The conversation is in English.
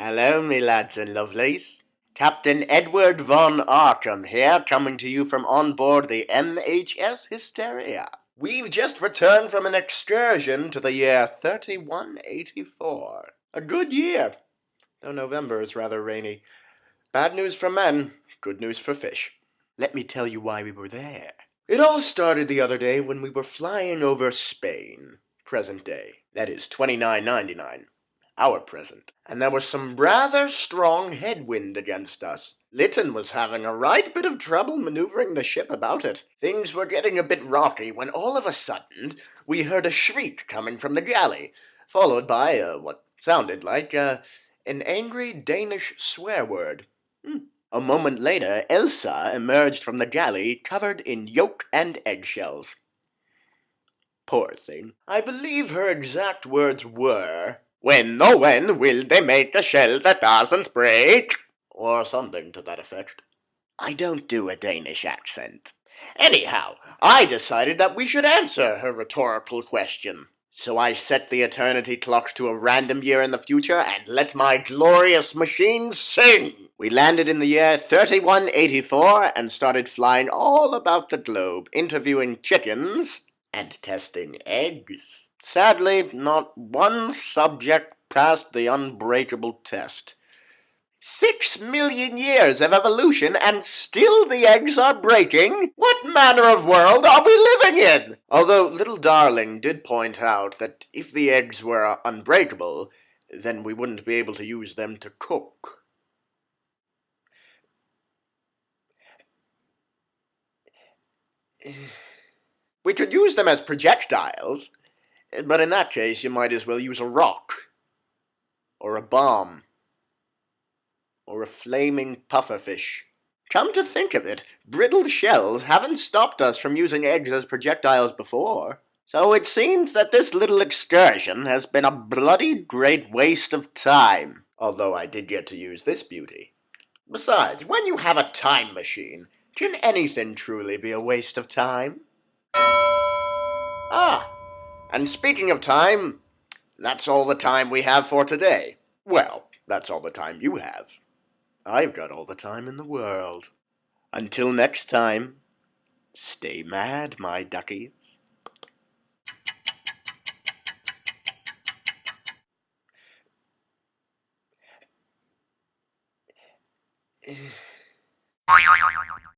Hello, me lads and lovelies. Captain Edward von Arkham here, coming to you from on board the MHS Hysteria. We've just returned from an excursion to the year 3184. A good year, though November is rather rainy. Bad news for men, good news for fish. Let me tell you why we were there. It all started the other day when we were flying over Spain, present day. That is 2999. Our present, and there was some rather strong headwind against us. Lytton was having a right bit of trouble maneuvering the ship about it. Things were getting a bit rocky when all of a sudden we heard a shriek coming from the galley, followed by what sounded like an angry Danish swear word. A moment later, Elsa emerged from the galley covered in yolk and eggshells. Poor thing. I believe her exact words were, "When, oh when, will they make a shell that doesn't break?" Or something to that effect. I don't do a Danish accent. Anyhow, I decided that we should answer her rhetorical question. So I set the eternity clocks to a random year in the future and let my glorious machine sing. We landed in the year 3184 and started flying all about the globe, interviewing chickens and testing eggs. Sadly, not one subject passed the unbreakable test. 6 million years of evolution and still the eggs are breaking? What manner of world are we living in? Although little darling did point out that if the eggs were unbreakable, then we wouldn't be able to use them to cook. We could use them as projectiles, but in that case you might as well use a rock, or a bomb, or a flaming pufferfish. Come to think of it, brittle shells haven't stopped us from using eggs as projectiles before. So it seems that this little excursion has been a bloody great waste of time, although I did get to use this beauty. Besides, when you have a time machine, can anything truly be a waste of time? Ah, and speaking of time, that's all the time we have for today. Well, that's all the time you have. I've got all the time in the world. Until next time, stay mad, my duckies.